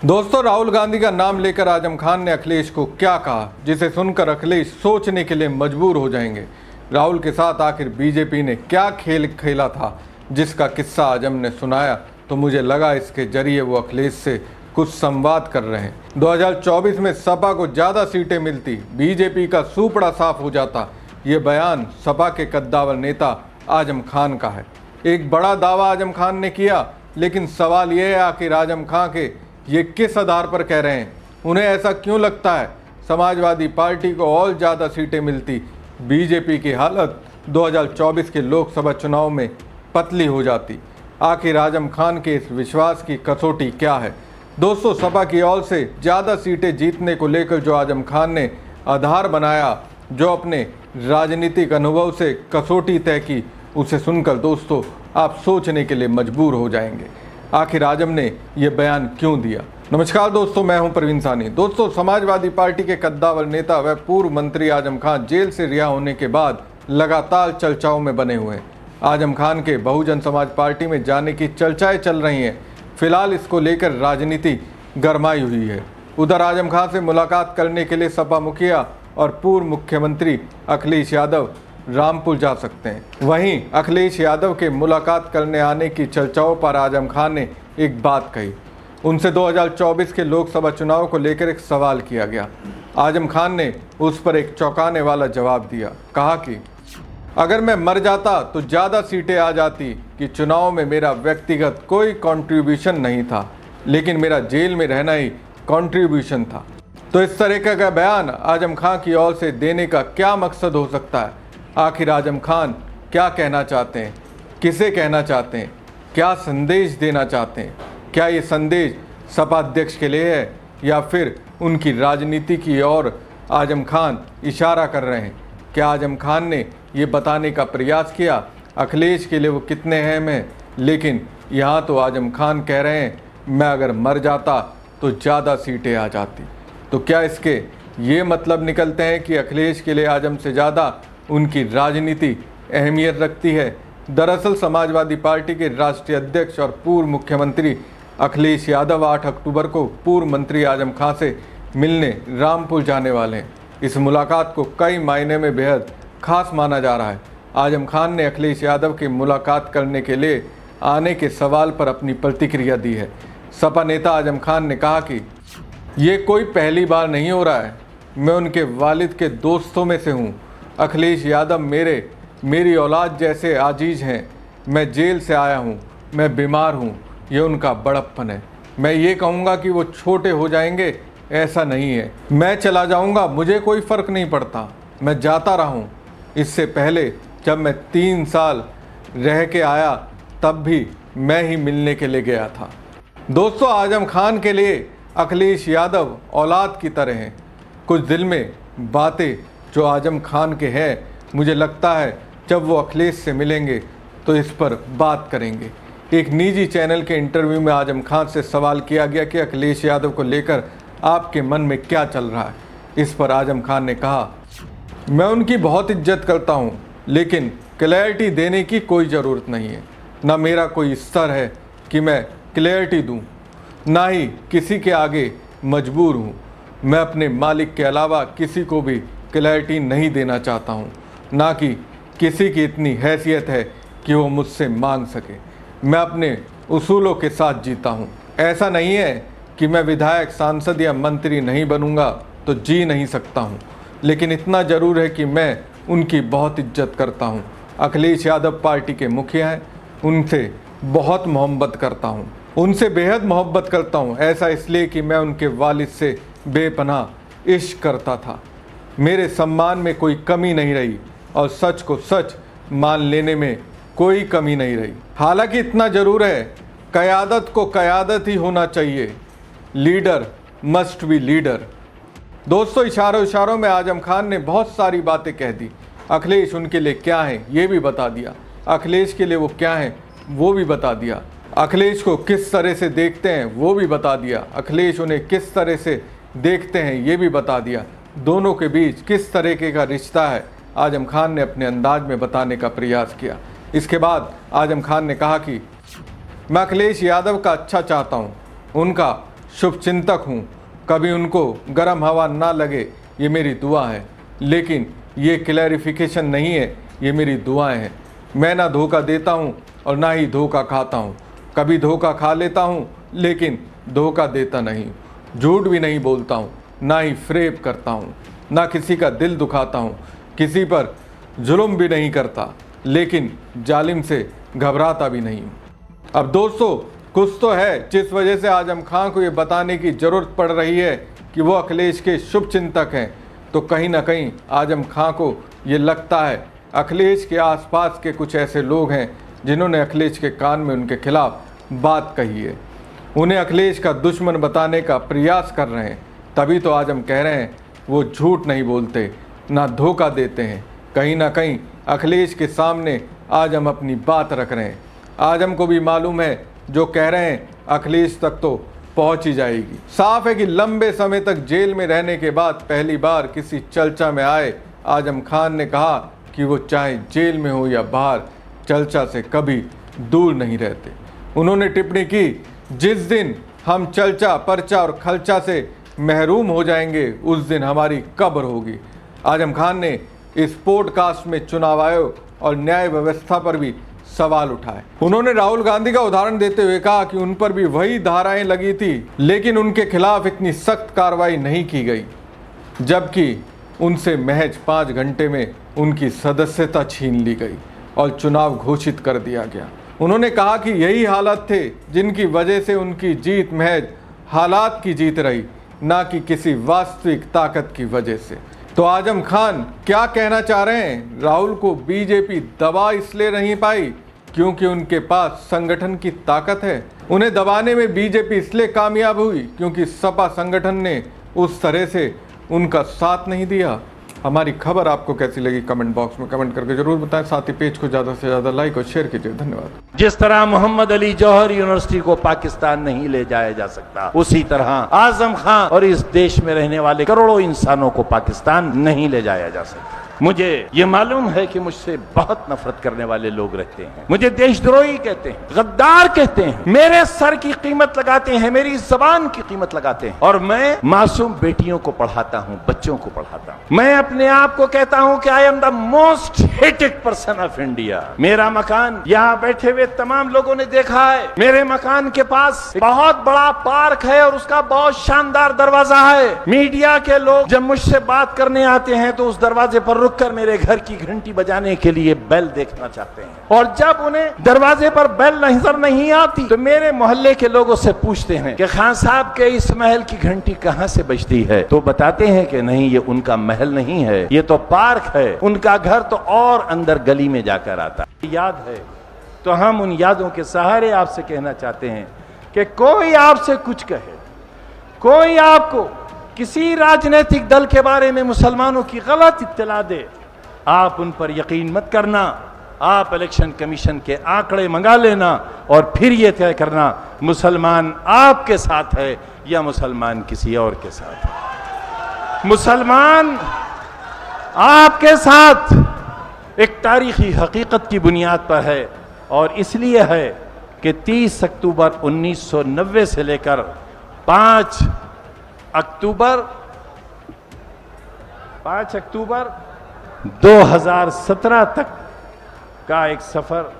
दोस्तों, राहुल गांधी का नाम लेकर आजम खान ने अखिलेश को क्या कहा, जिसे सुनकर अखिलेश सोचने के लिए मजबूर हो जाएंगे। राहुल के साथ आखिर बीजेपी ने क्या खेल खेला था, जिसका किस्सा आजम ने सुनाया, तो मुझे लगा इसके जरिए वो अखिलेश से कुछ संवाद कर रहे हैं। 2024 में सपा को ज़्यादा सीटें मिलती, बीजेपी का सूपड़ा साफ हो जाता। ये बयान सपा के कद्दावर नेता आजम खान का है। एक बड़ा दावा आजम खान ने किया, लेकिन सवाल ये है आखिर आजम खान के ये किस आधार पर कह रहे हैं। उन्हें ऐसा क्यों लगता है समाजवादी पार्टी को और ज़्यादा सीटें मिलती, बीजेपी की हालत 2024 के लोकसभा चुनाव में पतली हो जाती। आखिर आजम खान के इस विश्वास की कसौटी क्या है। दोस्तों, सपा की ओर से ज़्यादा सीटें जीतने को लेकर जो आजम खान ने आधार बनाया, जो अपने राजनीतिक अनुभव से कसौटी तय की, उसे सुनकर दोस्तों आप सोचने के लिए मजबूर हो जाएंगे। आखिर आजम ने यह बयान क्यों दिया। नमस्कार दोस्तों, मैं हूं प्रवीण सानी। दोस्तों, समाजवादी पार्टी के कद्दावर नेता व पूर्व मंत्री आजम खान जेल से रिहा होने के बाद लगातार चर्चाओं में बने हुए हैं। आजम खान के बहुजन समाज पार्टी में जाने की चर्चाएं चल रही हैं। फिलहाल इसको लेकर राजनीति गरमाई हुई है। उधर आजम खान से मुलाकात करने के लिए सपा मुखिया और पूर्व मुख्यमंत्री अखिलेश यादव रामपुर जा सकते हैं। वहीं अखिलेश यादव के मुलाकात करने आने की चर्चाओं पर आजम खान ने एक बात कही। उनसे 2024 के लोकसभा चुनाव को लेकर एक सवाल किया गया। आजम खान ने उस पर एक चौंकाने वाला जवाब दिया। कहा कि अगर मैं मर जाता तो ज़्यादा सीटें आ जाती कि चुनाव में मेरा व्यक्तिगत कोई कंट्रीब्यूशन नहीं था, लेकिन मेरा जेल में रहना ही कंट्रीब्यूशन था। तो इस तरह का बयान आजम खान की ओर से देने का क्या मकसद हो सकता है। आखिर आजम खान क्या कहना चाहते हैं, किसे कहना चाहते हैं, क्या संदेश देना चाहते हैं। क्या ये संदेश सपा अध्यक्ष के लिए है या फिर उनकी राजनीति की ओर आजम खान इशारा कर रहे हैं। क्या आजम खान ने ये बताने का प्रयास किया अखिलेश के लिए वो कितने अहम हैं। लेकिन यहाँ तो आजम खान कह रहे हैं मैं अगर मर जाता तो ज़्यादा सीटें आ जाती। तो क्या इसके ये मतलब निकलते हैं कि अखिलेश के लिए आजम से ज़्यादा उनकी राजनीति अहमियत रखती है। दरअसल समाजवादी पार्टी के राष्ट्रीय अध्यक्ष और पूर्व मुख्यमंत्री अखिलेश यादव 8 अक्टूबर को पूर्व मंत्री आजम खान से मिलने रामपुर जाने वाले हैं। इस मुलाकात को कई मायने में बेहद खास माना जा रहा है। आजम खान ने अखिलेश यादव की मुलाकात करने के लिए आने के सवाल पर अपनी प्रतिक्रिया दी है। सपा नेता आजम खान ने कहा कि ये कोई पहली बार नहीं हो रहा है। मैं उनके वालिद के दोस्तों में से हूँ। अखिलेश यादव मेरी औलाद जैसे आजीज हैं। मैं जेल से आया हूँ, मैं बीमार हूँ, ये उनका बड़प्पन है। मैं ये कहूँगा कि वो छोटे हो जाएंगे, ऐसा नहीं है। मैं चला जाऊँगा, मुझे कोई फ़र्क नहीं पड़ता, मैं जाता रहा हूँ। इससे पहले जब मैं 3 साल रह के आया तब भी मैं ही मिलने के लिए गया था। दोस्तों, आजम खान के लिए अखिलेश यादव औलाद की तरह हैं। कुछ दिल में बातें जो आजम खान के हैं, मुझे लगता है जब वो अखिलेश से मिलेंगे तो इस पर बात करेंगे। एक निजी चैनल के इंटरव्यू में आजम खान से सवाल किया गया कि अखिलेश यादव को लेकर आपके मन में क्या चल रहा है। इस पर आजम खान ने कहा मैं उनकी बहुत इज्जत करता हूँ, लेकिन क्लैरिटी देने की कोई ज़रूरत नहीं है। ना मेरा कोई स्तर है कि मैं क्लैरिटी दूँ, ना ही किसी के आगे मजबूर हूँ। मैं अपने मालिक के अलावा किसी को भी क्लैरिटी नहीं देना चाहता हूँ, ना कि किसी की इतनी हैसियत है कि वो मुझसे मांग सके। मैं अपने उसूलों के साथ जीता हूँ। ऐसा नहीं है कि मैं विधायक, सांसद या मंत्री नहीं बनूँगा तो जी नहीं सकता हूँ, लेकिन इतना ज़रूर है कि मैं उनकी बहुत इज्जत करता हूँ। अखिलेश यादव पार्टी के मुखिया हैं, उनसे बहुत मोहब्बत करता हूँ, उनसे बेहद मोहब्बत करता हूँ। ऐसा इसलिए कि मैं उनके वालिद से बेपनाह इश्क करता था। मेरे सम्मान में कोई कमी नहीं रही और सच को सच मान लेने में कोई कमी नहीं रही। हालांकि इतना ज़रूर है, क़यादत को क़यादत ही होना चाहिए। Leader must be leader. दोस्तों, इशारों में आजम खान ने बहुत सारी बातें कह दी। अखिलेश उनके लिए क्या है ये भी बता दिया। अखिलेश के लिए वो क्या है वो भी बता दिया। अखिलेश को किस तरह से देखते हैं वो भी बता दिया। अखिलेश उन्हें किस तरह से देखते हैं ये भी बता दिया। दोनों के बीच किस तरीके का रिश्ता है आजम खान ने अपने अंदाज में बताने का प्रयास किया। इसके बाद आजम खान ने कहा कि मैं अखिलेश यादव का अच्छा चाहता हूँ, उनका शुभचिंतक हूँ, कभी उनको गर्म हवा ना लगे ये मेरी दुआ है। लेकिन ये क्लैरिफिकेशन नहीं है, ये मेरी दुआएं हैं। मैं ना धोखा देता हूँ और ना ही धोखा खाता हूँ। कभी धोखा खा लेता हूँ लेकिन धोखा देता नहीं। झूठ भी नहीं बोलता हूँ, ना ही फ्रेब करता हूँ, ना किसी का दिल दुखाता हूँ, किसी पर जुल्म भी नहीं करता, लेकिन जालिम से घबराता भी नहीं। अब दोस्तों, कुछ तो है जिस वजह से आजम खान को ये बताने की ज़रूरत पड़ रही है कि वो अखिलेश के शुभचिंतक हैं। तो कहीं ना कहीं आजम खान को ये लगता है अखिलेश के आसपास के कुछ ऐसे लोग हैं जिन्होंने अखिलेश के कान में उनके खिलाफ बात कही है, उन्हें अखिलेश का दुश्मन बताने का प्रयास कर रहे हैं। तभी तो आजम कह रहे हैं वो झूठ नहीं बोलते, ना धोखा देते हैं। कहीं ना कहीं अखिलेश के सामने आजम अपनी बात रख रहे हैं। आजम को भी मालूम है जो कह रहे हैं अखिलेश तक तो पहुंच ही जाएगी। साफ है कि लंबे समय तक जेल में रहने के बाद पहली बार किसी चर्चा में आए आजम खान ने कहा कि वो चाहे जेल में हो या बाहर, चर्चा से कभी दूर नहीं रहते। उन्होंने टिप्पणी की, जिस दिन हम चर्चा, पर्चा और खर्चा से महरूम हो जाएंगे उस दिन हमारी कब्र होगी। आजम खान ने इस पॉडकास्ट में चुनाव आयोग और न्याय व्यवस्था पर भी सवाल उठाए। उन्होंने राहुल गांधी का उदाहरण देते हुए कहा कि उन पर भी वही धाराएं लगी थी, लेकिन उनके खिलाफ इतनी सख्त कार्रवाई नहीं की गई, जबकि उनसे महज 5 घंटे में उनकी सदस्यता छीन ली गई और चुनाव घोषित कर दिया गया। उन्होंने कहा कि यही हालात थे जिनकी वजह से उनकी जीत महज हालात की जीत रही, ना कि किसी वास्तविक ताकत की वजह से। तो आजम खान क्या कहना चाह रहे हैं? राहुल को बीजेपी दबा इसलिए नहीं पाई क्योंकि उनके पास संगठन की ताकत है। उन्हें दबाने में बीजेपी इसलिए कामयाब हुई क्योंकि सपा संगठन ने उस तरह से उनका साथ नहीं दिया। हमारी खबर आपको कैसी लगी कमेंट बॉक्स में कमेंट करके जरूर बताएं। साथ ही पेज को ज़्यादा से ज़्यादा लाइक और शेयर कीजिए। धन्यवाद। जिस तरह मोहम्मद अली जौहर यूनिवर्सिटी को पाकिस्तान नहीं ले जाया जा सकता, उसी तरह आजम खान और इस देश में रहने वाले करोड़ों इंसानों को पाकिस्तान नहीं ले जाया जा सकता। मुझे ये मालूम है कि मुझसे बहुत नफरत करने वाले लोग रहते हैं, मुझे देशद्रोही कहते हैं, गद्दार कहते हैं, मेरे सर की कीमत लगाते हैं, मेरी जबान की कीमत लगाते हैं। और मैं मासूम बेटियों को पढ़ाता हूँ, बच्चों को पढ़ाता हूँ। मैं अपने आप को कहता हूँ कि I am the most hated person of India. मेरा मकान यहाँ बैठे हुए तमाम लोगों ने देखा है। मेरे मकान के पास बहुत बड़ा पार्क है और उसका बहुत शानदार दरवाजा है। मीडिया के लोग जब मुझसे बात करने आते हैं तो उस दरवाजे पर कर मेरे घर की घंटी बजाने के लिए बेल देखना चाहते हैं, और जब उन्हें दरवाजे पर बेल नजर नहीं आती तो मेरे मोहल्ले के लोगों से पूछते हैं कि खान साहब के इस महल की घंटी कहां से बजती है, तो बताते हैं कि नहीं, ये उनका महल नहीं है, ये तो पार्क है। उनका घर तो और अंदर गली में जाकर आता है। याद है तो हम उन यादों के सहारे आपसे कहना चाहते हैं कि कोई आपसे कुछ कहे, कोई आपको किसी राजनीतिक दल के बारे में मुसलमानों की गलत इत्तला दे, आप उन पर यकीन मत करना। आप इलेक्शन कमीशन के आंकड़े मंगा लेना और फिर यह तय करना मुसलमान आपके साथ है या मुसलमान किसी और के साथ है। मुसलमान आपके साथ एक तारीखी हकीकत की बुनियाद पर है, और इसलिए है कि 30 अक्टूबर 1990 से लेकर 5 अक्टूबर 2017 तक का एक सफ़र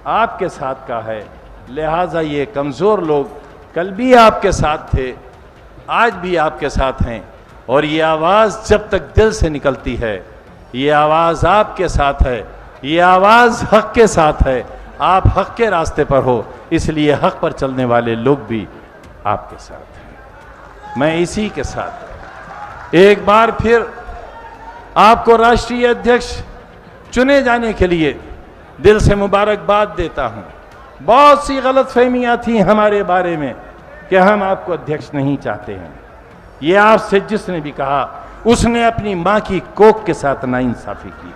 आपके साथ का है। लिहाजा ये कमज़ोर लोग कल भी आपके साथ थे, आज भी आपके साथ हैं, और ये आवाज़ जब तक दिल से निकलती है, ये आवाज़ आपके साथ है, ये आवाज़ हक़ के साथ है। आप हक़ के रास्ते पर हो, इसलिए हक़ पर चलने वाले लोग भी आपके साथ हैं। मैं इसी के साथ एक बार फिर आपको राष्ट्रीय अध्यक्ष चुने जाने के लिए दिल से मुबारकबाद देता हूं। बहुत सी गलतफहमियां थी हमारे बारे में कि हम आपको अध्यक्ष नहीं चाहते हैं। ये आपसे जिसने भी कहा उसने अपनी मां की कोख के साथ नाइंसाफी की।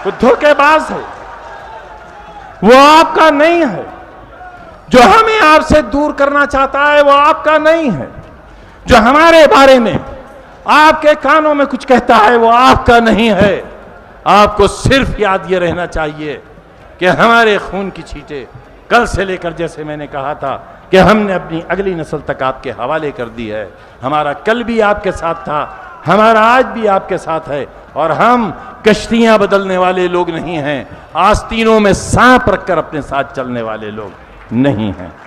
वो धोखेबाज है, वो आपका नहीं है। जो हमें आपसे दूर करना चाहता है वो आपका नहीं है। जो हमारे बारे में आपके कानों में कुछ कहता है वो आपका नहीं है। आपको सिर्फ याद ये रहना चाहिए कि हमारे खून की छींटे कल से लेकर, जैसे मैंने कहा था कि हमने अपनी अगली नस्ल तक आपके हवाले कर दी है। हमारा कल भी आपके साथ था, हमारा आज भी आपके साथ है, और हम कश्तियां बदलने वाले लोग नहीं हैं, आस्तीनों में सांप रखकर अपने साथ चलने वाले लोग नहीं हैं।